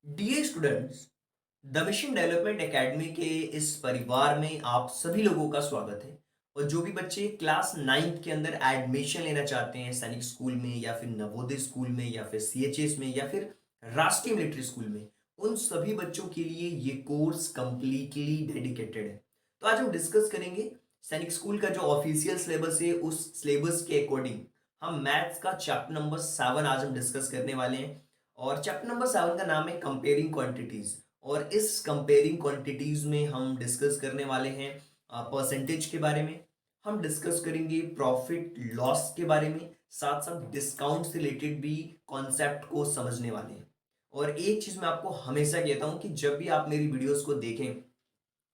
Dear students, the mission development academy के इस परिवार में आप सभी लोगों का स्वागत है। और जो भी बच्चे क्लास नाइन्थ के अंदर एडमिशन लेना चाहते हैं सैनिक स्कूल में या फिर नवोदय स्कूल में या फिर सीएचएस में या फिर राष्ट्रीय मिलिट्री स्कूल में, उन सभी बच्चों के लिए ये कोर्स कंप्लीटली डेडिकेटेड है। तो आज हम डिस्कस करेंगे सैनिक स्कूल का जो ऑफिशियल सिलेबस है, उस सिलेबस के अकॉर्डिंग हम मैथ्स का चैप्टर नंबर 7 आज हम डिस्कस करने वाले हैं। और चैप्टर नंबर 7 का नाम है कंपेयरिंग क्वांटिटीज। और इस कंपेयरिंग क्वांटिटीज में हम डिस्कस करने वाले हैं परसेंटेज के बारे में। हम डिस्कस करेंगे प्रॉफिट लॉस के बारे में, साथ साथ डिस्काउंट से रिलेटेड भी कॉन्सेप्ट को समझने वाले हैं। और एक चीज मैं आपको हमेशा कहता हूं कि जब भी आप मेरी वीडियोस को देखें,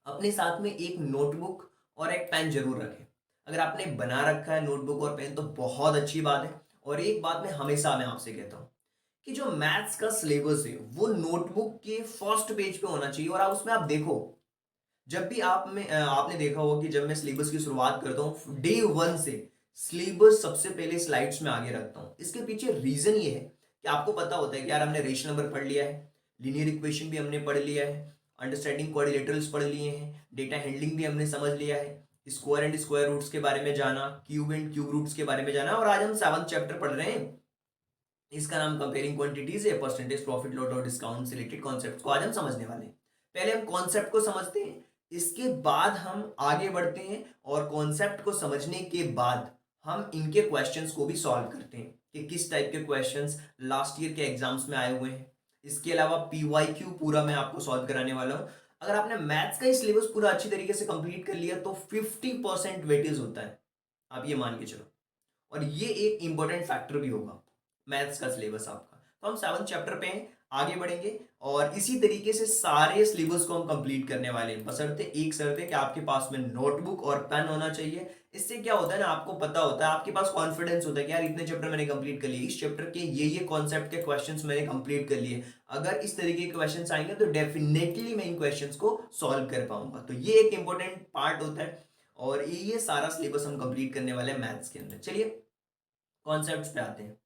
अपने साथ में एक नोटबुक और एक पेन जरूर रखें। अगर आपने बना रखा है नोटबुक और पेन तो बहुत अच्छी बात है। और एक बात मैं आपसे कहता हूं कि जो मैथ्स का सिलेबस है वो नोटबुक के फर्स्ट पेज पे होना चाहिए। और आप उसमें आप देखो, जब भी आपने देखा होगा कि जब मैं सिलेबस की शुरुआत करता हूँ डे वन से, सिलेबस सबसे पहले स्लाइड्स में आगे रखता हूँ। इसके पीछे रीजन ये है कि आपको पता होता है कि यार हमने रेशनल नंबर पढ़ लिया है, लीनियर इक्वेशन भी हमने पढ़ लिया है, अंडरस्टैंडिंग क्वाड्रिलेटरल्स पढ़ लिए हैं, डेटा हैंडलिंग भी हमने समझ लिया है, स्क्वायर एंड स्क्वायर रूट्स के बारे में जाना, क्यूब एंड क्यूब रूट्स के बारे में जाना। और आज हम 7th चैप्टर पढ़ रहे हैं, इसका नाम कंपेयरिंग क्वांटिटीज है। परसेंटेज, प्रॉफिट, लॉट और डिस्काउंट से रिलेटेड कॉन्सेप्ट को आज हम समझने वाले हैं। पहले हम कॉन्सेप्ट को समझते हैं, इसके बाद हम आगे बढ़ते हैं और कॉन्सेप्ट को समझने के बाद हम इनके क्वेश्चंस को भी सॉल्व करते हैं कि किस टाइप के क्वेश्चंस लास्ट ईयर के एग्जाम्स में आए हुए हैं। इसके अलावा पीवाईक्यू पूरा मैं आपको सॉल्व कराने वाला हूं। अगर आपने मैथ्स का ही सिलेबस पूरा अच्छी तरीके से कंप्लीट कर लिया तो 50% वेटेज होता है, आप ये मान के चलो। और ये एक इंपॉर्टेंट फैक्टर भी होगा मैथ्स का सिलेबस आपका। तो हम 7th चैप्टर पे हैं, आगे बढ़ेंगे और इसी तरीके से सारे सिलेबस को हम कंप्लीट करने वाले हैं। बशर्ते एक शर्त है कि आपके पास में नोटबुक और पेन होना चाहिए। इससे क्या होता है ना, आपको पता होता है, आपके पास कॉन्फिडेंस होता है कि यार इतने चैप्टर मैंने कंप्लीट कर लिए, इस चैप्टर के ये कॉन्सेप्ट के क्वेश्चंस मैंने कंप्लीट कर लिए। अगर इस तरीके के क्वेश्चंस आएंगे तो डेफिनेटली मैं इन क्वेश्चंस को सॉल्व कर पाऊंगा। तो ये एक इंपॉर्टेंट पार्ट होता है और ये सारा सिलेबस हम कंप्लीट करने वाले हैं मैथ्स के अंदर। चलिए कॉन्सेप्ट्स पे आते हैं।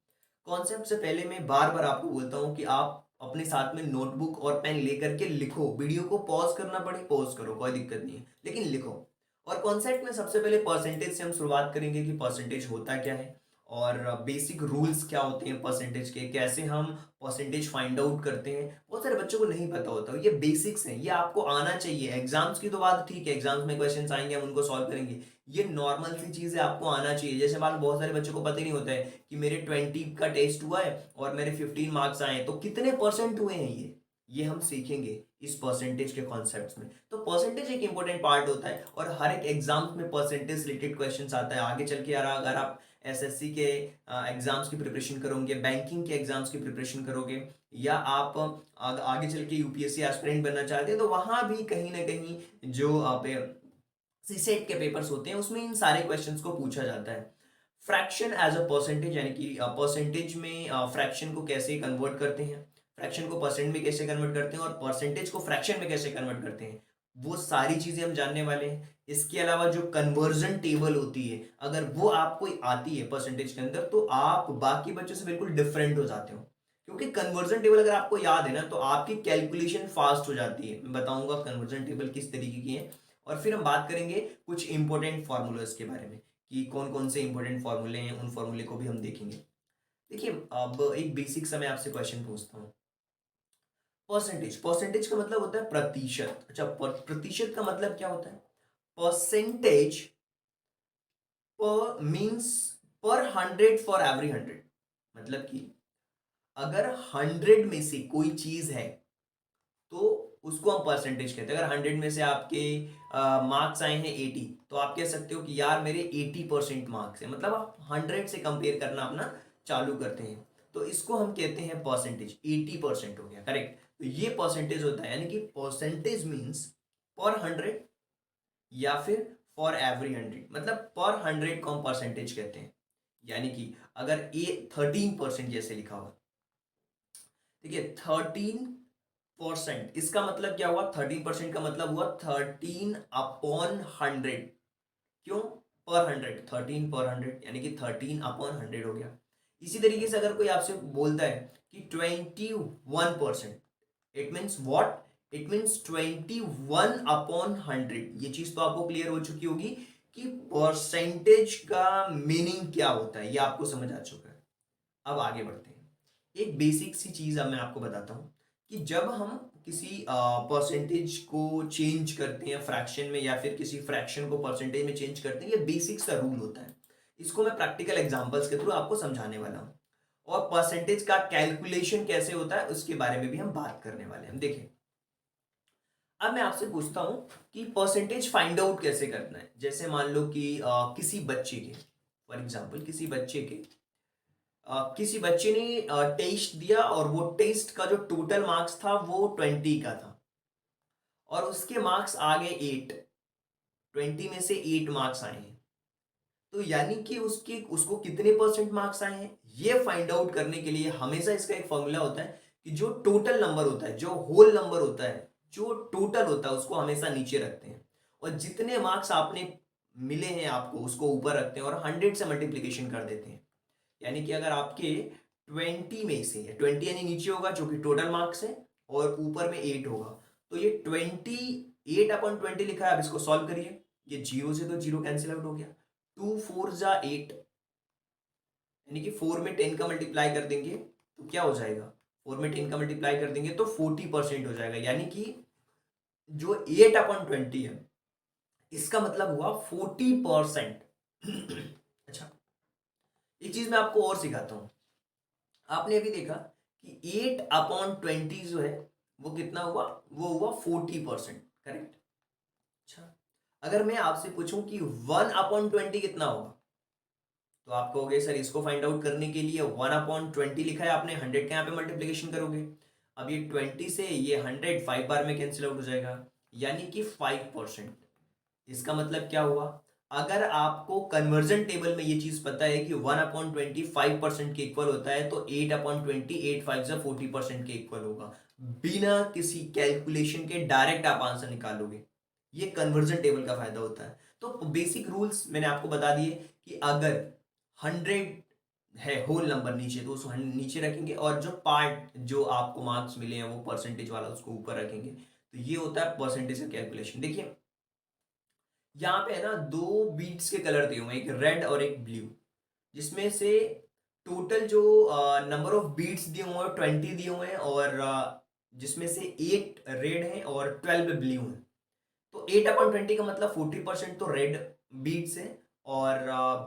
कॉन्सेप्ट से पहले मैं बार बार आपको बोलता हूं कि आप अपने साथ में नोटबुक और पेन लेकर के लिखो। वीडियो को पॉज करना पड़े पॉज करो, कोई दिक्कत नहीं है, लेकिन लिखो। और कॉन्सेप्ट में सबसे पहले परसेंटेज से हम शुरुआत करेंगे कि परसेंटेज होता क्या है और बेसिक रूल्स क्या होते हैं परसेंटेज के, कैसे हम परसेंटेज फाइंड आउट करते हैं। बहुत सारे बच्चों को नहीं पता होता, ये बेसिक्स हैं, ये आपको आना चाहिए। एग्जाम्स की तो बात ठीक है, एग्जाम्स में क्वेश्चंस आएंगे हम उनको सॉल्व करेंगे, ये नॉर्मल सी चीज है, आपको आना चाहिए। जैसे मान लो बहुत सारे बच्चों को पता ही नहीं होता है कि मेरे 20 का टेस्ट हुआ है और मेरे 15 मार्क्स आए हैं, तो कितने परसेंट हुए हैं ये हम सीखेंगे इस परसेंटेज के कॉन्सेप्ट्स में। तो परसेंटेज एक इंपॉर्टेंट पार्ट होता है और हर एक एग्जाम में परसेंटेज रिलेटेड क्वेश्चन आता है। आगे चल के यार अगर आप एसएससी के एग्जाम्स की प्रिपरेशन करोगे, बैंकिंग के एग्जाम्स की प्रिपरेशन करोगे, या आप आगे चल के यूपीएससी एस्पिरेंट बनना चाहते हैं, तो वहां भी कहीं ना कहीं जो आप सीसेट के पेपर्स होते हैं उसमें इन सारे क्वेश्चंस को पूछा जाता है। फ्रैक्शन एज अ परसेंटेज, यानी कि परसेंटेज में फ्रैक्शन को कैसे कन्वर्ट करते हैं, फ्रैक्शन को परसेंट में कैसे कन्वर्ट करते हैं और परसेंटेज को फ्रैक्शन में कैसे कन्वर्ट करते हैं, वो सारी चीजें हम जानने वाले हैं। इसके अलावा जो कन्वर्जन टेबल होती है, अगर वो आपको आती है परसेंटेज के अंदर, तो आप बाकी बच्चों से बिल्कुल डिफरेंट हो जाते हो। क्योंकि कन्वर्जन टेबल अगर आपको याद है ना, तो आपकी कैलकुलेशन फास्ट हो जाती है। मैं बताऊंगा कन्वर्जन टेबल किस तरीके की है। और फिर हम बात करेंगे कुछ इंपॉर्टेंट फार्मूलाज के बारे में कि कौन कौन से इंपॉर्टेंट फार्मूले हैं, उन फार्मूले को भी हम देखेंगे। देखिए, अब एक बेसिक सा मैं आपसे क्वेश्चन पूछता हूँ। परसेंटेज, परसेंटेज का मतलब होता है प्रतिशत। अच्छा, प्रतिशत का मतलब क्या होता है? परसेंटेज पर मींस पर 100 फॉर एवरी 100। मतलब कि अगर 100 में से कोई चीज है तो उसको हम परसेंटेज कहते हैं। अगर 100 में से आपके मार्क्स आए हैं 80, तो आप कह सकते हो कि यार मेरे 80% मार्क्स है, मतलब आप 100 से कंपेयर करना अपना चालू करते हैं, तो इसको हम कहते हैं परसेंटेज। 80% हो गया, करेक्ट। तो ये परसेंटेज होता है, यानी कि परसेंटेज मीन्स पर 100 या फिर फॉर एवरी 100, मतलब पर 100 को हम परसेंटेज कहते हैं। यानी कि अगर ए 13% जैसे लिखा हुआ, देखिए 13%, इसका मतलब क्या हुआ? 13% का मतलब हुआ 13/100। क्यों? पर 100, 13/100 यानी कि 13/100 हो गया। इसी तरीके से अगर कोई आपसे बोलता है कि 21%, it means what? It means 21/100। ये चीज तो आपको क्लियर हो चुकी होगी कि परसेंटेज का मीनिंग क्या होता है, ये आपको समझ आ चुका है। अब आगे बढ़ते हैं। एक बेसिक सी चीज अब मैं आपको बताता हूं कि जब हम किसी परसेंटेज को चेंज करते हैं फ्रैक्शन में, या फिर किसी फ्रैक्शन को परसेंटेज में चेंज करते हैं, ये बेसिक सा रूल होता है। इसको मैं प्रैक्टिकल एग्जांपल्स के थ्रू आपको समझाने वाला हूं, और परसेंटेज का कैलकुलेशन कैसे होता है उसके बारे में भी हम बात करने वाले हैं। देखिए, अब मैं आपसे पूछता हूं कि परसेंटेज फाइंड आउट कैसे करना है। जैसे मान लो कि किसी बच्चे के, फॉर एग्जांपल किसी बच्चे ने टेस्ट दिया, और वो टेस्ट का जो टोटल मार्क्स था वो 20 का था, और उसके मार्क्स आ गए 8। 20 में से 8 मार्क्स आए हैं, तो यानी कि उसके उसको कितने परसेंट मार्क्स आए हैं, ये फाइंड आउट करने के लिए हमेशा इसका एक फॉर्मूला होता है कि जो टोटल नंबर होता है, जो होल नंबर होता है, जो टोटल होता है, उसको हमेशा नीचे रखते हैं, और जितने मार्क्स आपने मिले हैं आपको उसको ऊपर रखते हैं, और 100 से मल्टीप्लीकेशन कर देते हैं। यानी कि अगर आपके 20 में से 20 यानी नीचे होगा जो कि टोटल मार्क्स है, और ऊपर में 8 होगा, तो ये 28/20 लिखा है। अब इसको सॉल्व करिए, ये जीरो से तो जीरो कैंसिल आउट हो गया, 2 4 जा 8, यानी कि 4 में 10 का मल्टीप्लाई कर देंगे तो क्या हो जाएगा, 4 में 10 का मल्टीप्लाई कर देंगे तो 40% हो जाएगा। यानी कि जो 8/20 है, इसका मतलब हुआ 40%। अच्छा, एक चीज मैं आपको और सिखाता हूं। आपने अभी देखा कि 8/20 जो है वो कितना हुआ, वो हुआ 40%, करेक्ट। अच्छा, अगर मैं आपसे पूछूं कि 1/20 कितना होगा, तो आप कहोगे सर इसको फाइंड आउट करने के लिए 1/20 लिखा है आपने, 100 के यहाँ पे मल्टीप्लीकेशन करोगे। अब ये 20 से ये 100 5 बार में कैंसिल आउट हो जाएगा, यानी कि 5%। इसका मतलब क्या हुआ, अगर आपको कन्वर्जन टेबल में ये चीज पता है कि 1/20 5% के इक्वल होता है, तो 8/20 8 5 40% के इक्वल होगा। बिना किसी कैलकुलेशन के डायरेक्ट आप आंसर निकालोगे। ये कन्वर्जन टेबल का फायदा होता है। तो बेसिक रूल्स मैंने आपको बता दिए कि अगर 100 है होल नंबर नीचे, तो उसको नीचे रखेंगे, और जो पार्ट जो आपको मार्क्स मिले हैं वो परसेंटेज वाला उसको ऊपर रखेंगे। तो ये होता है परसेंटेज का कैलकुलेशन। देखिए, यहाँ पे है ना, दो बीट्स के कलर दिए हुए हैं, एक रेड और एक ब्लू, जिसमें से टोटल जो नंबर ऑफ बीट्स दिए हुए हैं 20 दिए हुए हैं, और जिसमें से 8 रेड हैं और 12 ब्लू हैं। तो 8/20 का मतलब 40% तो रेड बीट्स है, और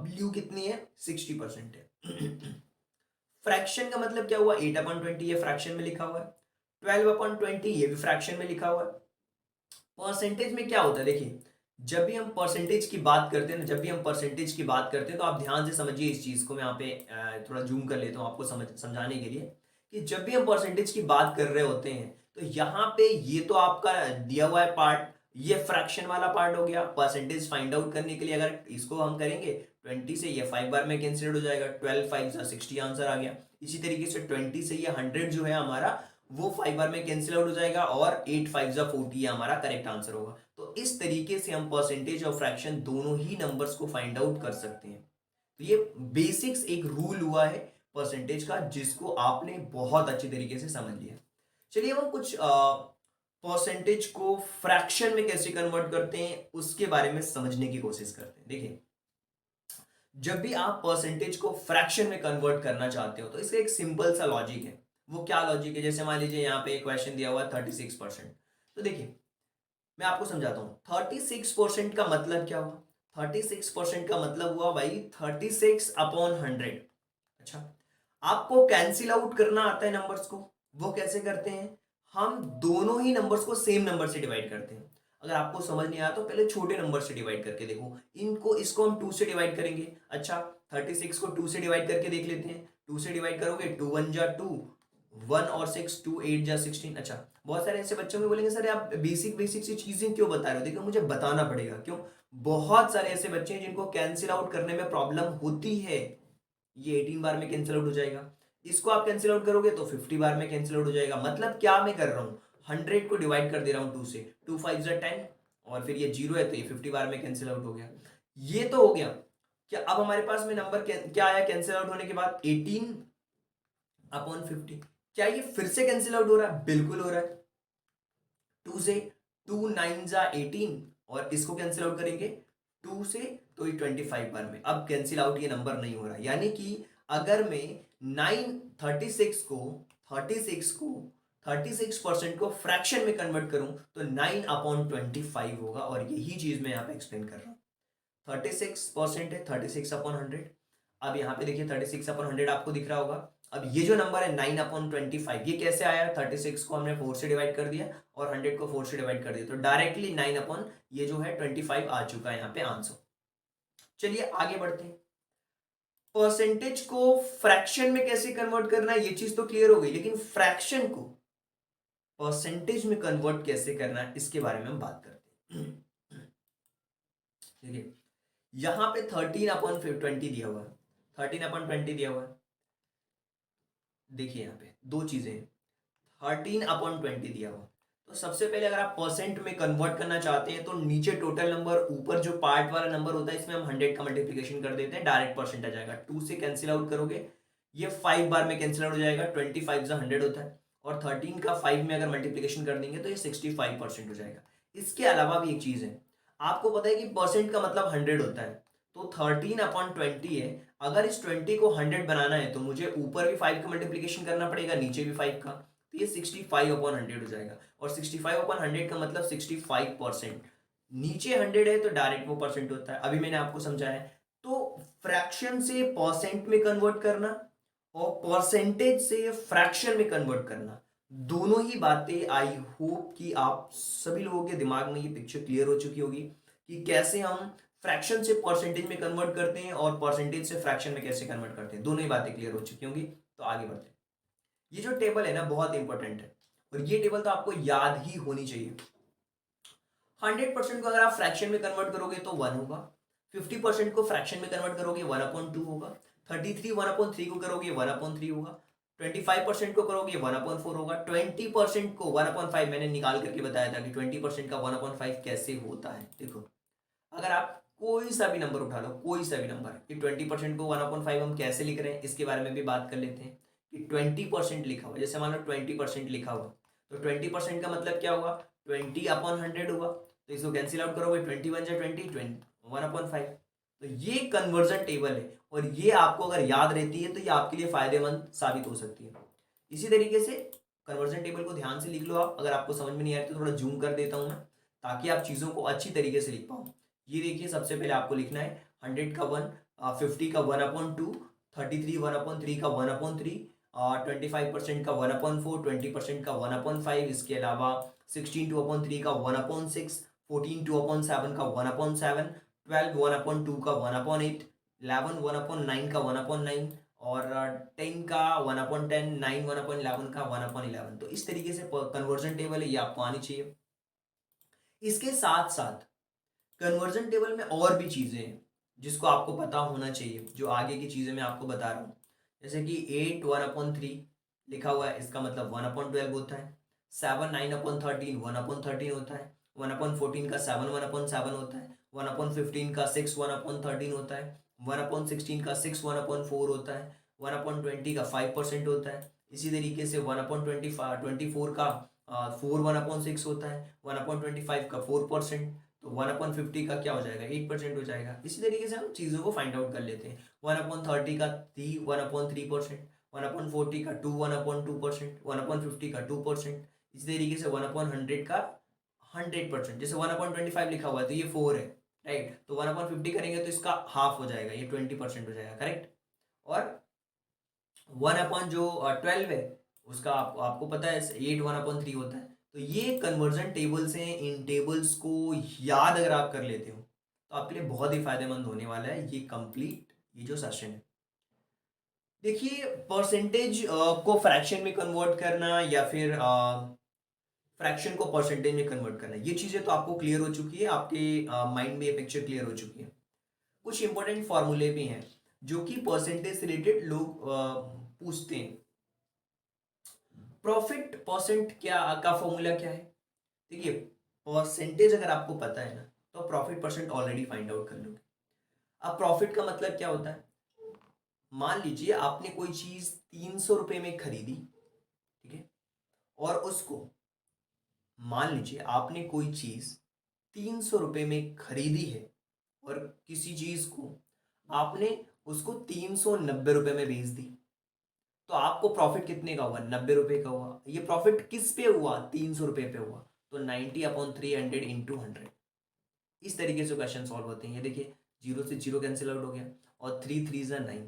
ब्लू कितनी है, 60% है। फ्रैक्शन का मतलब क्या हुआ, 8/20 ये फ्रैक्शन में लिखा हुआ है, 12/20 ये भी फ्रैक्शन में लिखा हुआ है। परसेंटेज में क्या होता है, देखिए, जब भी हम परसेंटेज की बात करते हैं ना, जब भी हम परसेंटेज की बात करते हैं, तो आप ध्यान से समझिए इस चीज को। मैं यहाँ पे थोड़ा जूम कर लेता हूँ आपको समझाने के लिए, कि जब भी हम परसेंटेज की बात कर रहे होते हैं, तो यहाँ पे ये तो आपका दिया हुआ है पार्ट, ये फ्रैक्शन वाला पार्ट हो गया। परसेंटेज फाइंड आउट करने के लिए अगर इसको हम करेंगे 20 से, ये 5 बार में कैंसिल हो जाएगा, 12 5 60 आंसर आ गया। इसी तरीके से 20 से ये 100 जो है हमारा, वो 5 बार में कैंसिल आउट हो जाएगा, और 8 5 40 हमारा करेक्ट आंसर होगा। तो इस तरीके से हम परसेंटेज और फ्रैक्शन दोनों ही नंबर्स को फाइंड आउट कर सकते हैं। तो ये बेसिक्स एक रूल हुआ है परसेंटेज का, जिसको आपने बहुत अच्छी तरीके से समझ लिया। चलिए अब हम कुछ परसेंटेज को फ्रैक्शन में कैसे कन्वर्ट करते हैं उसके बारे में समझने की कोशिश करते हैं। देखिए, जब भी आप परसेंटेज को फ्रैक्शन में कन्वर्ट करना चाहते हो, तो इसका एक सिंपल सा लॉजिक है। वो क्या लॉजिक है, जैसे मान लीजिए यहाँ पे एक क्वेश्चन दिया हुआ है 36%। तो देखिए, मैं आपको समझाता हूँ। 36% का मतलब क्या हुआ, 36% का मतलब हुआ भाई 36/100। अच्छा, आपको कैंसिल आउट करना आता है नंबर्स को, वो कैसे करते हैं, हम दोनों ही नंबर्स को सेम नंबर से डिवाइड करते हैं। अगर आपको समझ नहीं आया तो पहले छोटे नंबर से डिवाइड करके देखो, इनको इसको हम 2 से डिवाइड करेंगे। अच्छा, 36 को 2 से डिवाइड करके देख लेते हैं। 2 से डिवाइड करोगे, 2 1 जा 2, 1 और 6, 2 8 जा 16। अच्छा, बहुत सारे ऐसे बच्चों में बोलेंगे सर आप बेसिक बेसिक सी चीजें क्यों बता रहे हो, देखो मुझे बताना पड़ेगा क्यों। बहुत सारे ऐसे बच्चे हैं जिनको कैंसिल आउट करने में प्रॉब्लम होती है। ये 18 बार में कैंसिल आउट हो जाएगा, इसको आप कैंसिल आउट करोगे तो 50 बार में कैंसिल आउट हो जाएगा। मतलब क्या मैं कर रहा हूँ, 100 को डिवाइड कर दे रहा हूँ 2 से, 2 5 जा 10, और फिर ये 0 है तो ये 50 बार में कैंसिल आउट हो गया। ये तो हो गया। क्या अब हमारे पास में नंबर क्या आया कैंसिल आउट होने के बाद, 18/50। क्या ये फिर से कैंसिल आउट हो रहा है? बिल्कुल हो रहा है। 2 से 2 9 जा 18 और इसको कैंसिल आउट करेंगे 2 से, तो ये 25 बार में। अब कैंसिल आउट ये नंबर नहीं हो रहा, यानी कि अगर मैं 36 को फ्रैक्शन में कन्वर्ट करूं तो 9/25 होगा, और यही चीज मैं यहाँ पे एक्सप्लेन कर रहा हूँ। 36% है 36/100। अब यहाँ पे देखिए 36/100 आपको दिख रहा होगा। अब ये जो नंबर है 9/25, ये कैसे आया? 36 को हमने 4 से डिवाइड कर दिया और 100 को 4 से डिवाइड कर दिया, तो डायरेक्टली 9 अपॉन ये जो है 25 आ चुका है यहाँ पे आंसर। चलिए आगे बढ़ते हैं। परसेंटेज को फ्रैक्शन में कैसे कन्वर्ट करना है ये चीज तो क्लियर हो गई, लेकिन फ्रैक्शन को परसेंटेज में कन्वर्ट कैसे करना है इसके बारे में हम बात करते हैं। ठीक है, यहां पे 13/20 दिया हुआ है। 13/20 दिया हुआ है। देखिए यहाँ पे दो चीजें हैं। 13/20 दिया हुआ, तो सबसे पहले अगर आप परसेंट में कन्वर्ट करना चाहते हैं तो नीचे टोटल नंबर, ऊपर जो पार्ट वाला नंबर होता है इसमें हम 100 का मल्टीप्लीकेशन कर देते हैं, डायरेक्ट परसेंट आ जाएगा। 2 से कैंसिल आउट करोगे, ये 5 बार में कैंसिल आउट हो जाएगा। 25 से 100 होता है, और 13 का 5 में अगर मल्टीप्लीकेशन कर देंगे तो ये 65% हो जाएगा। इसके अलावा भी एक चीज है, आपको पता है कि परसेंट का मतलब 100 होता है, तो 13/20 है। अगर इस 20 को 100 बनाना है तो मुझे ऊपर भी 5 का मल्टीप्लीकेशन करना पड़ेगा, नीचे भी 5 का, तो ये 65/100 हो जाएगा। और 65/100 का मतलब 65%। नीचे 100 है तो डायरेक्ट वो परसेंट होता है, अभी मैंने आपको समझाया है। तो फ्रैक्शन से परसेंट में कन्वर्ट करना और परसेंटेज से फ्रैक्शन में कन्वर्ट करना, दोनों ही बातें आई होप कि आप सभी लोगों के दिमाग में ये पिक्चर क्लियर हो चुकी होगी कि कैसे हम फ्रैक्शन से परसेंटेज में कन्वर्ट करते हैं और परसेंटेज से फ्रैक्शन में कैसे कन्वर्ट करते हैं। दोनों ही बातें क्लियर हो चुकी होंगी, तो आगे बढ़ते हैं। ये जो टेबल है ना बहुत इंपॉर्टेंट है, और ये टेबल तो आपको याद ही होनी चाहिए। 100% को अगर आप फ्रैक्शन में कन्वर्ट करोगे तो 1 होगा। 50% को फ्रैक्शन में कन्वर्ट करोगे 1/2 होगा। 33 1/3 को करोगे 1/3 होगा। 25% को करोगे 1/4 होगा। 20% को 1/5 मैंने निकाल करके बताया था कि 20% का 1/5 कैसे होता है। देखो, अगर आप कोई सा भी नंबर उठा लो, कोई सा भी नंबर, कि 20% को 1/5 हम कैसे लिख रहे हैं इसके बारे में भी बात कर लेते हैं। कि 20% लिखा हुआ, जैसे मान लो 20% लिखा हुआ, तो 20% का मतलब क्या हुआ? 20/100 हुआ, तो इसको कैंसिल आउट करोगे, 20 1 जा 20, 1/5। तो ये कन्वर्जन टेबल है, और ये आपको अगर याद रहती है तो ये आपके लिए फायदेमंद साबित हो सकती है। इसी तरीके से कन्वर्जन टेबल को ध्यान से लिख लो आप। अगर आपको समझ में नहीं आ रही तो थोड़ा जूम कर देता हूं मैं, ताकि आप चीज़ों को अच्छी तरीके से लिख पाओ। ये देखिए, सबसे पहले आपको लिखना है 100 का 1, 50 का 1/2, 33 1/3 का 1/3, 25% का 1/4, 20% का 1/5, इसके अलावा 16 2/3 का 1/6, 14 2/7 का 1/7, 12 1/2 का 1/8, 11 1/9 का 1/9, और 10 का 1/10, 9 1/11 का 1/11। तो इस तरीके से कन्वर्जन टेबल है, ये आपको आनी चाहिए। इसके साथ साथ कन्वर्जन टेबल में और भी चीजें हैं जिसको आपको पता होना चाहिए, जो आगे की चीजें मैं आपको बता रहा हूँ। जैसे कि 8 1/3 लिखा हुआ है, इसका मतलब 1/12 होता है। 7 9/13 1/13 होता है। 1/14 का 7 1/7 होता है। 1/15 का 6 1/13 होता है। 1/16 का 6 1/4 होता है। 1/20 का 5% होता है। इसी तरीके से 1/24 का 4 1/6 होता है। 1/25 का 4%, तो 1/50 का क्या हो जाएगा? 8% हो जाएगा। इसी तरीके से हम चीज़ों को फाइंड आउट कर लेते हैं। 1/30 का 1/3%, 1/40 का 1/2%, 1/50 का 2%, इसी तरीके से 1/100 का 100%। जैसे 1/25 लिखा हुआ है तो ये 4 है, राइट? तो 1/50 करेंगे तो इसका हाफ हो जाएगा, ये 20% हो जाएगा, करेक्ट? और 1/12 है, उसका आपको पता है 8 1/3 होता है। तो ये कन्वर्जन टेबल्स हैं, इन टेबल्स को याद अगर आप कर लेते हो तो आपके लिए बहुत ही फायदेमंद होने वाला है ये कंप्लीट, ये जो सेशन है। देखिए, परसेंटेज को फ्रैक्शन में कन्वर्ट करना या फिर फ्रैक्शन को परसेंटेज में कन्वर्ट करना, ये चीज़ें तो आपको क्लियर हो चुकी है, आपके माइंड में ये पिक्चर क्लियर हो चुकी है। कुछ इंपॉर्टेंट फॉर्मूले भी हैं जो कि परसेंटेज से रिलेटेड लोग पूछते हैं। प्रॉफिट परसेंट क्या का फॉर्मूला क्या है? देखिए, परसेंटेज अगर आपको पता है ना तो profit percent already find out कर लोगे। अब प्रॉफिट का मतलब क्या होता है? मान लीजिए आपने कोई चीज 300 रुपए में खरीदी, और उसको, मान लीजिए आपने कोई चीज 300 रुपये में खरीदी है और किसी चीज को आपने उसको 390 रुपये में बेच दी, तो आपको प्रॉफिट कितने का हुआ? 90 रुपये का हुआ। ये प्रॉफिट किस पे हुआ? 300 रुपये पे हुआ। तो 90/300 इंटू 100। इस तरीके से क्वेश्चन सॉल्व होते हैं। ये देखिए, जीरो से जीरो कैंसिल आउट हो गया और 3 3 9,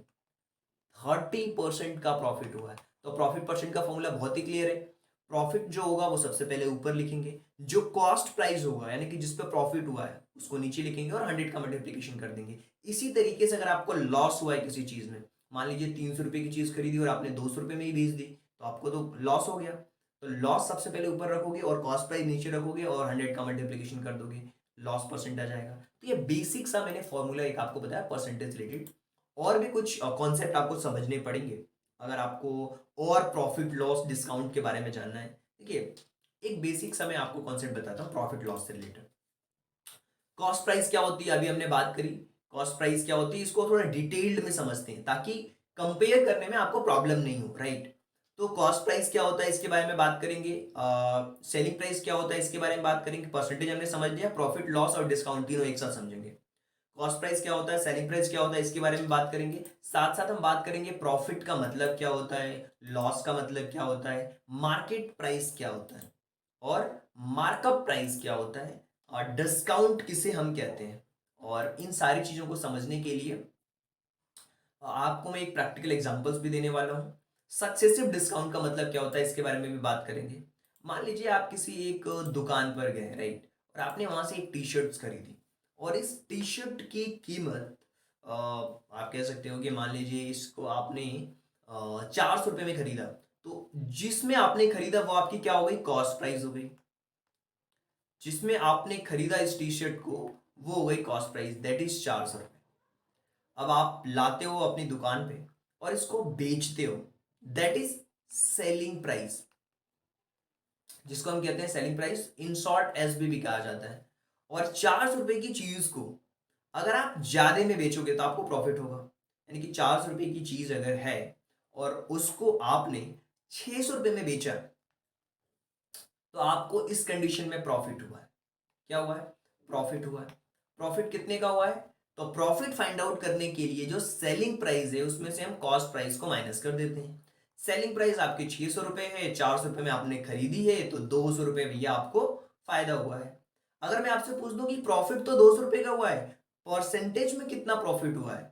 30% का प्रॉफिट हुआ है। तो प्रॉफिट परसेंट का फॉर्मूला बहुत ही क्लियर है। प्रॉफिट जो होगा वो सबसे पहले ऊपर लिखेंगे, जो कॉस्ट प्राइस होगा यानी कि जिस पे प्रॉफिट हुआ है उसको नीचे लिखेंगे और 100 का मल्टीप्लीकेशन कर देंगे। इसी तरीके से अगर आपको लॉस हुआ है किसी चीज में, मान लीजिए 300 रुपये की चीज खरीदी और आपने 200 रुपये में ही बेच दी, तो आपको तो लॉस हो गया। तो लॉस सबसे पहले ऊपर रखोगे और कॉस्ट प्राइस नीचे रखोगे और 100 का मल्टीप्लीकेशन कर दोगे, लॉस परसेंट आ जाएगा। तो ये बेसिक सा मैंने फॉर्मूला एक आपको बताया परसेंटेज रिलेटेड। और भी कुछ कॉन्सेप्ट आपको समझने पड़ेंगे अगर आपको और प्रॉफिट लॉस डिस्काउंट के बारे में जानना है। देखिए, एक बेसिक सा मैं आपको कॉन्सेप्ट बताता हूँ प्रॉफिट लॉस से रिलेटेड। कॉस्ट प्राइस क्या होती है अभी हमने बात करी। कॉस्ट प्राइस क्या होती है इसको थोड़ा डिटेल्ड में समझते हैं ताकि कंपेयर करने में आपको प्रॉब्लम नहीं हो, राइट। तो कॉस्ट प्राइस क्या होता है इसके बारे में बात करेंगे, सेलिंग प्राइस क्या होता है इसके बारे में बात करेंगे, परसेंटेज हमने समझ लिया, प्रॉफिट लॉस और डिस्काउंट तीनों एक साथ समझेंगे। कॉस्ट प्राइस क्या होता है, सेलिंग प्राइस क्या होता है, इसके बारे में बात करेंगे। साथ साथ हम बात करेंगे प्रॉफिट का मतलब क्या होता है, लॉस का मतलब क्या होता है, मार्केट प्राइस क्या होता है और मार्कअप प्राइस क्या होता है और डिस्काउंट किसे हम कहते हैं। और इन सारी चीजों को समझने के लिए आपको मैं एक प्रैक्टिकल एग्जांपल्स भी देने वाला हूँ। सक्सेसिव डिस्काउंट का मतलब क्या होता है इसके बारे में भी बात करेंगे। मान लीजिए आप किसी एक दुकान पर गए, राइट, और आपने वहां से एक टी शर्ट खरीदी और इस टी शर्ट की कीमत आप कह सकते हो कि मान लीजिए इसको आपने 400 रुपये में खरीदा, तो जिसमें आपने खरीदा वो आपकी क्या हो गई? कॉस्ट प्राइस हो गई। जिसमें आपने खरीदा इस टी शर्ट को वो हो गई कॉस्ट प्राइस, दैट इज 400 रुपये। अब आप लाते हो अपनी दुकान पे और इसको बेचते हो, दैट इज सेलिंग प्राइस, जिसको हम कहते हैं selling price, in short SB भी कहा जाता है। और 400 रुपए की चीज को अगर आप ज्यादा में बेचोगे तो आपको प्रॉफिट होगा। यानी कि 400 रुपए की चीज अगर है और उसको आपने 600 रुपए में बेचा, तो आपको इस कंडीशन में प्रॉफिट हुआ है। क्या हुआ है? प्रॉफिट हुआ है। प्रॉफिट कितने का हुआ है? तो प्रॉफिट फाइंड आउट करने के लिए जो सेलिंग प्राइस है उसमें से हम कॉस्ट प्राइस को माइनस कर देते हैं। सेलिंग प्राइस आपकी 600 रुपए है, 400 रुपए में आपने खरीदी है, तो 200 रुपए भैया आपको फायदा हुआ है। अगर मैं आपसे पूछ दूं कि प्रॉफिट तो 200 रुपए का हुआ है, परसेंटेज में कितना प्रॉफिट हुआ है,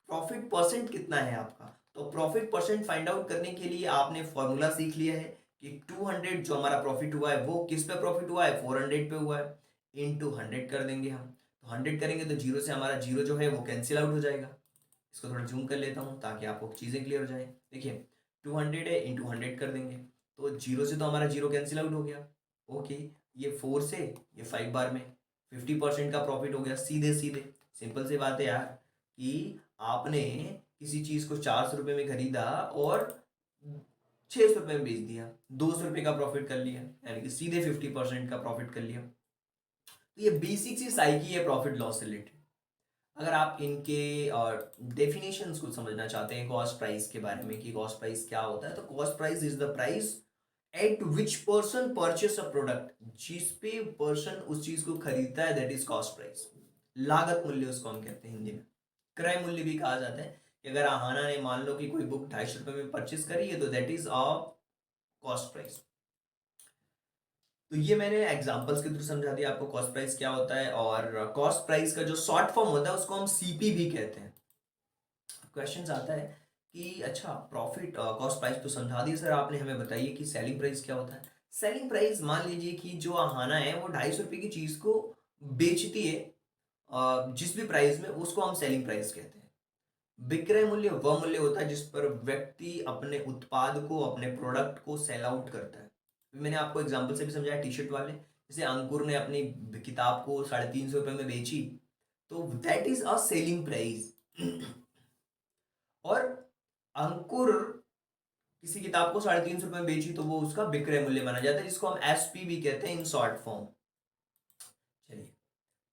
प्रॉफिट परसेंट कितना है आपका, तो प्रॉफिट परसेंट फाइंड आउट करने के लिए आपने फॉर्मूला सीख लिया है कि 200 जो हमारा प्रॉफिट हुआ है वो किस पे प्रॉफिट हुआ है? 400 पे हुआ है। इंटू 100 कर देंगे हम, तो 100 करेंगे तो जीरो से हमारा जीरो जो है वो कैंसिल आउट हो जाएगा। इसको थोड़ा जूम कर लेता हूँ ताकि आपको चीज़ें क्लियर हो जाए। देखिए, 200 है, इंटू 100 कर देंगे तो जीरो से तो हमारा जीरो कैंसिल आउट हो गया। ओके, ये 4 से ये 5 बार में 50% का प्रॉफिट हो गया सीधे सीधे। सिंपल सी बात है यार कि आपने किसी चीज़ को 400 रुपये में खरीदा और 600 रुपये में बेच दिया, 200 रुपये का प्रॉफिट कर लिया, यानी कि सीधे 50% का प्रॉफिट कर लिया। तो ये बेसिक सी साइकी है प्रॉफिट लॉस से रिलेटेड। अगर आप इनके और डेफिनेशंस को समझना चाहते हैं कॉस्ट प्राइस के बारे में कि कॉस्ट प्राइस क्या होता है, तो cost price is the price at which person purchase a product, जिस पे पर्सन उस चीज को खरीदता है, दैट इज कॉस्ट प्राइस। लागत मूल्य उसको हम कहते हैं हिंदी में। क्रय मूल्य भी कहा जाता है कि अगर आहाना ने मान लो कि कोई बुक 250 रुपये में परचेस करी है तो that is a cost price. तो ये मैंने एग्जांपल्स के थ्रू समझा दिया आपको कॉस्ट प्राइस क्या होता है। और कॉस्ट प्राइस का जो शॉर्ट फॉर्म होता है उसको हम सीपी भी कहते हैं। क्वेश्चन आता है कि अच्छा प्रॉफिट कॉस्ट प्राइस तो समझा दी सर आपने, हमें बताइए कि सेलिंग प्राइस क्या होता है। सेलिंग प्राइस, मान लीजिए कि जो आहाना है वो 250 रुपये की चीज को बेचती है जिस भी प्राइस में, उसको हम सेलिंग प्राइस कहते हैं। विक्रय मूल्य वह मूल्य होता है जिस पर व्यक्ति अपने उत्पाद को, अपने प्रोडक्ट को सेल आउट करता है। मैंने आपको एग्जांपल से भी समझाया टी शर्ट वाले, जैसे अंकुर ने अपनी किताब को 350 रुपये में बेची, तो that is a selling price. और अंकुर किसी किताब को 350 रुपये में बेची तो वो उसका विक्रय मूल्य माना जाता है, जिसको हम एसपी भी कहते हैं इन शॉर्ट फॉर्म। चलिए,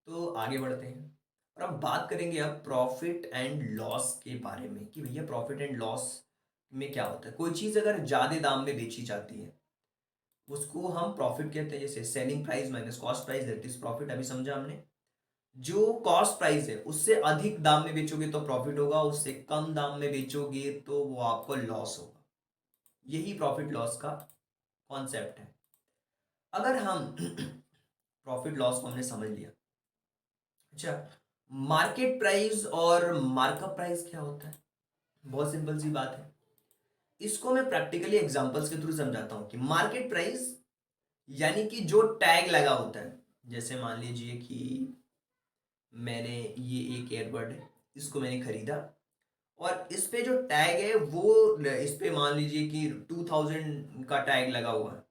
तो आगे बढ़ते हैं और हम बात करेंगे अब प्रॉफिट एंड लॉस के बारे में कि भैया प्रॉफिट एंड लॉस में क्या होता है। कोई चीज़ अगर ज़्यादा दाम में बेची जाती है उसको हम प्रॉफिट कहते हैं। जैसे selling price minus cost price that is profit, अभी समझा हमने। जो कॉस्ट प्राइस है उससे अधिक दाम में बेचोगे तो प्रॉफिट होगा, उससे कम दाम में बेचोगे तो वो आपको लॉस होगा। यही प्रॉफिट लॉस का कॉन्सेप्ट है। अगर हम प्रॉफिट लॉस को हमने समझ लिया, अच्छा, मार्केट प्राइस और मार्कअप प्राइस क्या होता है? बहुत सिंपल सी बात है। इसको मैं प्रैक्टिकली एग्जांपल्स के थ्रू समझाता हूं कि मार्केट प्राइस यानी कि जो टैग लगा होता है। जैसे मान लीजिए कि मैंने ये एक एयरबड है, इसको मैंने खरीदा और इस पे जो टैग है वो, इस पे मान लीजिए कि 2000 का टैग लगा हुआ है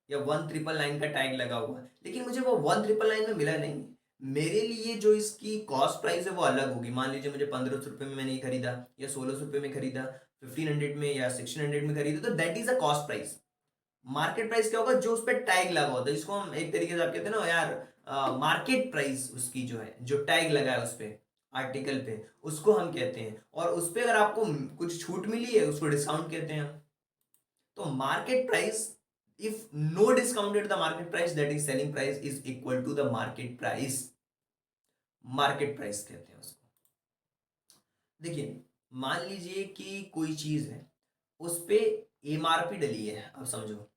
या 1999 का टैग लगा हुआ है, लेकिन मुझे वो 1999 में मिला नहीं। मेरे लिए जो इसकी कॉस्ट प्राइस है वो अलग होगी। मान लीजिए मुझे 1500 रुपये में मैंने ये खरीदा या 1600 रुपये में खरीदा, 1500 में या 1600 में खरीदा, तो that is a cost price. Market price क्या होगा? जो उस पर टैग लगा होता है, जिसको हम एक तरीके से आप कहते हैं ना यार, मार्केट प्राइस उसकी जो है, जो टैग लगा है उस पे, आर्टिकल पे, उसको हम कहते हैं। और उस पे अगर आपको कुछ छूट मिली है उसको डिस्काउंट कहते हैं हम। तो market price, if no discounted the market price that is selling price is equal to the market price. Market price कहते हैं उसको। देखिए, मान लीजिए कि कोई चीज है, उस पे एमआरपी डली है, अब समझो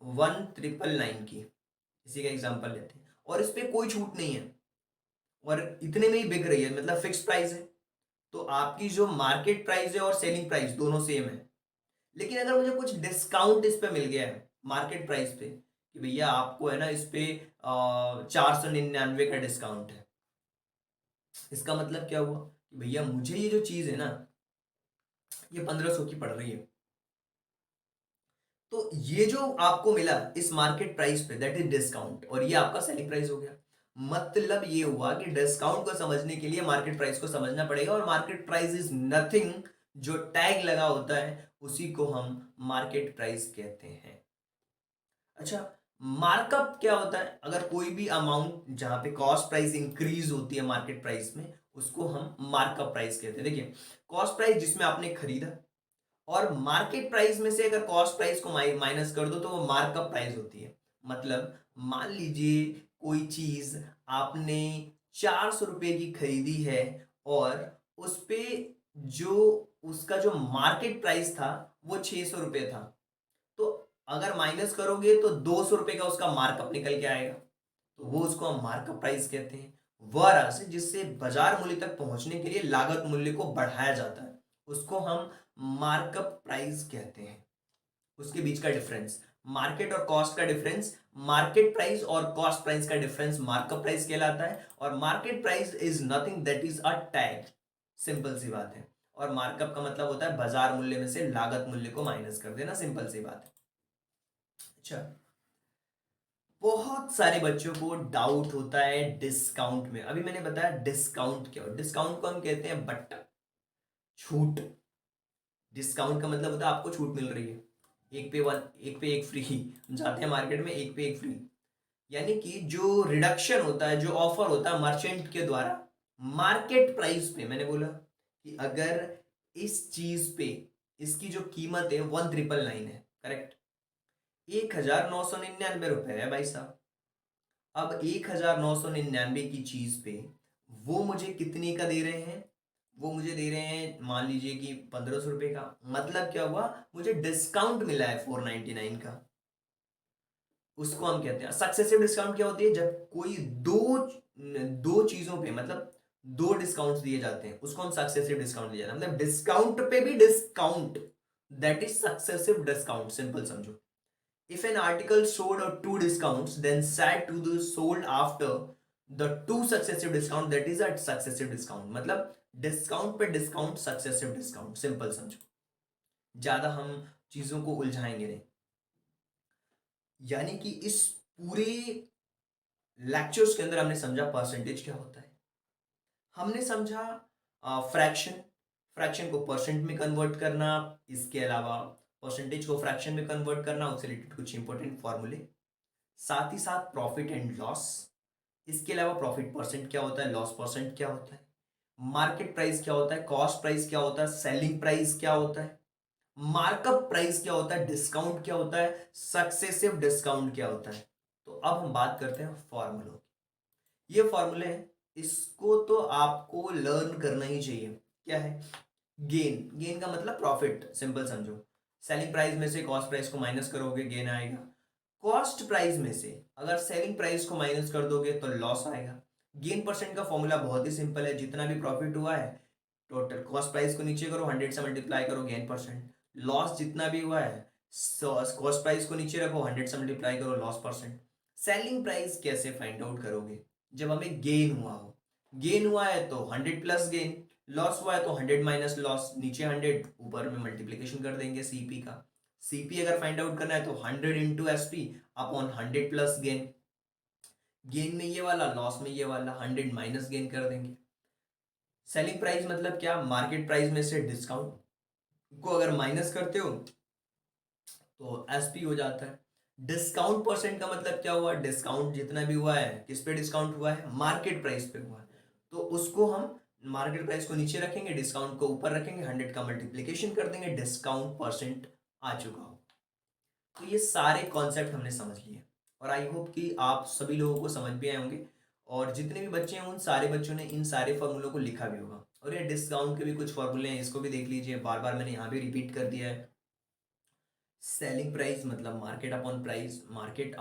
1999 की, इसी का एग्जांपल लेते हैं, और इस पे कोई छूट नहीं है और इतने में ही बिक रही है, मतलब फिक्स प्राइस है। तो आपकी जो मार्केट प्राइस है और सेलिंग प्राइस दोनों सेम है। लेकिन अगर मुझे कुछ डिस्काउंट इस पे मिल गया है मार्केट प्राइस पे, कि भैया आपको है ना इस पे 499 का डिस्काउंट है, इसका मतलब क्या हुआ कि भैया मुझे ये जो चीज है ना, ये 1500 की पड़ रही है, तो ये जो आपको मिला इस मार्केट प्राइस पे दैट इज डिस्काउंट, और ये आपका सेलिंग प्राइस हो गया। मतलब ये हुआ कि डिस्काउंट को समझने के लिए मार्केट प्राइस को समझना पड़ेगा, और मार्केट प्राइस इज नथिंग, जो टैग लगा होता है उसी को हम मार्केट प्राइस कहते हैं। अच्छा, मार्कअप क्या होता है? अगर कोई भी अमाउंट जहां पे कॉस्ट प्राइस इंक्रीज होती है मार्केट प्राइस में, उसको हम मार्कअप प्राइस कहते हैं। देखिए, कॉस्ट प्राइस जिसमें आपने खरीदा, और मार्केट प्राइस में से अगर कॉस्ट प्राइस को माइनस कर दो तो वो मार्कअप प्राइस होती है। मतलब मान लीजिए कोई चीज आपने 400 रुपए की खरीदी है, और उस पे जो उसका जो मार्केट प्राइस था वो 600 रुपये था, तो अगर माइनस करोगे तो 200 रुपये का उसका मार्कअप निकल के आएगा, तो वो उसको हम मार्कअप प्राइस कहते हैं। वह राशि जिससे बाजार मूल्य तक पहुंचने के लिए लागत मूल्य को बढ़ाया जाता है, उसको हम मार्कअप प्राइस कहते हैं। उसके बीच का डिफरेंस, मार्केट और कॉस्ट का डिफरेंस, मार्केट प्राइस और कॉस्ट प्राइस का डिफरेंस मार्कअप प्राइस कहलाता है। और market price is nothing that is a tag, simple सी बात है। और मार्कअप का मतलब होता है बाजार मूल्य में से लागत मूल्य को माइनस कर देना, सिंपल सी बात है। अच्छा, बहुत सारे बच्चों को डाउट होता है डिस्काउंट में। अभी मैंने बताया डिस्काउंट क्या हो, डिस्काउंट को हम कहते हैं बट्टा, छूट। डिस्काउंट का मतलब होता है आपको छूट मिल रही है, एक पे वन, एक पे एक फ्री। हम जाते हैं मार्केट में, एक पे एक फ्री, यानी कि जो रिडक्शन होता है, जो ऑफर होता है मर्चेंट के द्वारा मार्केट प्राइस पे। मैंने बोला कि अगर इस चीज पे इसकी जो कीमत है 1999 है, करेक्ट, 1999 रुपए है भाई साहब। अब 1999 की चीज पे वो मुझे कितने का दे रहे हैं? वो मुझे दे रहे हैं मान लीजिए कि 1500 रुपये का। मतलब क्या हुआ, मुझे डिस्काउंट मिला है 499 का। उसको हम कहते हैं सक्सेसिव डिस्काउंट। क्या होती है? जब कोई दो दो चीजों पे, मतलब दो डिस्काउंट्स दिए जाते हैं, उसको हम सक्सेसिव डिस्काउंट दिया जाता है। मतलब डिस्काउंट पे भी discount, that is successive discount, simple समझो। If an article sold at two discounts, then said to the sold after the two successive discount, that is at successive discount। मतलब discount पे discount, successive discount, simple समझो, ज्यादा हम चीजों को उलझाएंगे नहीं। यानी कि इस पूरे लेक्चर्स के अंदर हमने समझा परसेंटेज क्या होता है, हमने समझा फ्रैक्शन, फ्रैक्शन को परसेंट में कन्वर्ट करना, इसके अलावा परसेंटेज को फ्रैक्शन में कन्वर्ट करना, उससे रिलेटेड कुछ इंपॉर्टेंट फॉर्मूले, साथ ही साथ प्रॉफिट एंड लॉस। इसके अलावा प्रॉफिट परसेंट क्या होता है, लॉस परसेंट क्या होता है, मार्केट प्राइस क्या होता है, कॉस्ट प्राइस क्या होता है, सेलिंग प्राइस क्या होता है, मार्कअप प्राइस क्या होता है, डिस्काउंट क्या होता है, सक्सेसिव डिस्काउंट क्या होता है। तो अब हम बात करते हैं फॉर्मूलों की। ये फॉर्मूले हैं, इसको तो आपको लर्न करना ही चाहिए। क्या है? गेन। गेन का मतलब प्रॉफिट, सिंपल समझो। सेलिंग प्राइस में से कॉस्ट प्राइस को माइनस करोगे, गेन आएगा। कॉस्ट प्राइस में से अगर सेलिंग प्राइस को माइनस कर दोगे तो लॉस आएगा। गेन परसेंट का फॉर्मूला बहुत ही सिंपल है, जितना भी प्रॉफिट हुआ है टोटल कॉस्ट प्राइस को नीचे करो, 100 से मल्टीप्लाई करो, गेन परसेंट। लॉस जितना भी हुआ है कॉस्ट प्राइस को नीचे रखो, 100 से मल्टीप्लाई करो, लॉस परसेंट। सेलिंग प्राइस कैसे फाइंड आउट करोगे? जब हमें गेन हुआ हो, गेन हुआ है तो 100 प्लस गेन, लॉस हुआ है तो 100 माइनस लॉस, नीचे 100 ऊपर में मल्टीप्लीकेशन कर देंगे सीपी का। सीपी अगर फाइंड आउट करना है तो 100 into SP upon 100 plus gain. Gain में ये वाला, लॉस में ये वाला, 100 माइनस गेन कर देंगे। सेलिंग प्राइस मतलब क्या? मार्केट प्राइस में से डिस्काउंट को अगर माइनस करते हो तो एसपी हो जाता है। डिस्काउंट परसेंट का मतलब क्या हुआ? डिस्काउंट जितना भी हुआ है, किस पे डिस्काउंट हुआ है? मार्केट प्राइस पे हुआ है। तो उसको हम मार्केट प्राइस को नीचे रखेंगे, डिस्काउंट को ऊपर रखेंगे, 100 का मल्टीप्लीकेशन कर देंगे, डिस्काउंट परसेंट आ चुका हो। तो ये सारे कॉन्सेप्ट हमने समझ लिए और आई होप कि आप सभी लोगों को समझ भी आए होंगे। और जितने भी बच्चे हैं उन सारे बच्चों ने इन सारे फॉर्मूलों को लिखा भी होगा। और ये डिस्काउंट के भी कुछ फॉर्मूले हैं, इसको भी देख लीजिए, बार बार मैंने यहाँ भी रिपीट कर दिया है। सेलिंग प्राइस मतलब market upon price, market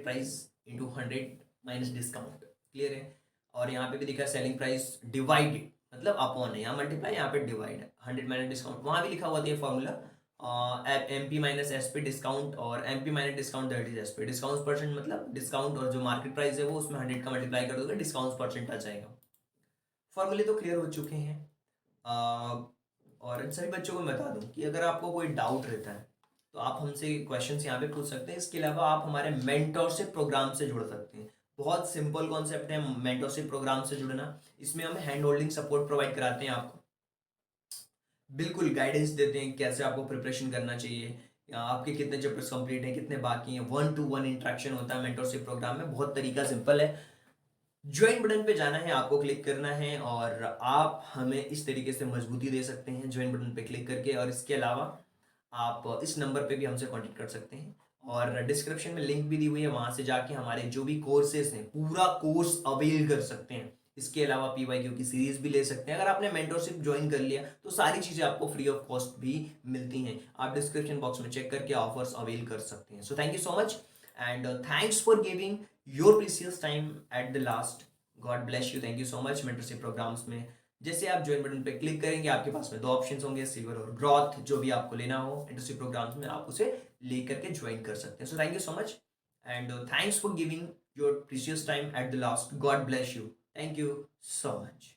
price into 100 minus discount. Clear है? और यहाँ पे भी दिखा है सेलिंग प्राइस डिवाइडेड, मतलब अपॉन है, यहाँ मल्टीप्लाई, यहाँ पे डिवाइड है, 100 माइनस डिस्काउंट। वहाँ भी लिखा हुआ था ये formula, M P minus S P discount, और M P minus discount that is S P. Discount percent मतलब डिस्काउंट और जो मार्केट प्राइस है वो, उसमें 100 का मल्टीप्लाई कर दोगे, डिस्काउंट परसेंट आ जाएगा। फॉर्मूले तो क्लियर हो चुके हैं। और इन सभी बच्चों को मैं बता दूं कि अगर आपको कोई डाउट रहता है तो आप हमसे क्वेश्चंस यहाँ पे पूछ सकते हैं। इसके अलावा आप हमारे मेंटरशिप प्रोग्राम से जुड़ सकते हैं। बहुत सिंपल कॉन्सेप्ट है मेंटरशिप प्रोग्राम से जुड़ना। इसमें हम हैंड होल्डिंग सपोर्ट प्रोवाइड कराते हैं आपको, बिल्कुल गाइडेंस देते हैं कैसे आपको प्रिपरेशन करना चाहिए, या आपके कितने चैप्टर्स कंप्लीट हैं, कितने बाकी हैं। 1-to-1 इंटरेक्शन होता है मेंटरशिप प्रोग्राम में। बहुत तरीका सिंपल है। ज्वाइन बटन पे जाना है, आपको क्लिक करना है और आप हमें इस तरीके से मजबूती दे सकते हैं ज्वाइन बटन पे क्लिक करके। और इसके अलावा आप इस नंबर पे भी हमसे कांटेक्ट कर सकते हैं और डिस्क्रिप्शन में लिंक भी दी हुई है, वहां से जाके हमारे जो भी कोर्सेज हैं पूरा कोर्स अवेल कर सकते हैं। इसके अलावा पीवाईक्यू की सीरीज भी ले सकते हैं। अगर आपने मेंटरशिप ज्वाइन कर लिया तो सारी चीजें आपको फ्री ऑफ कॉस्ट भी मिलती हैं। आप डिस्क्रिप्शन बॉक्स में चेक करके ऑफर्स अवेल कर सकते हैं। So thank you so much and thanks for giving your precious time at the last. God bless you, thank you so much. Mentorship programs में जैसे आप ज्वाइन बटन पे click करेंगे, आपके पास में दो ऑप्शंस होंगे, सिल्वर और ग्रोथ। जो भी आपको लेना हो मेंटरशिप प्रोग्राम्स में, आप उसे लेकर के ज्वाइन कर सकते हैं। So thank you so much and thanks for giving your precious time at the last. God bless you, thank you so much.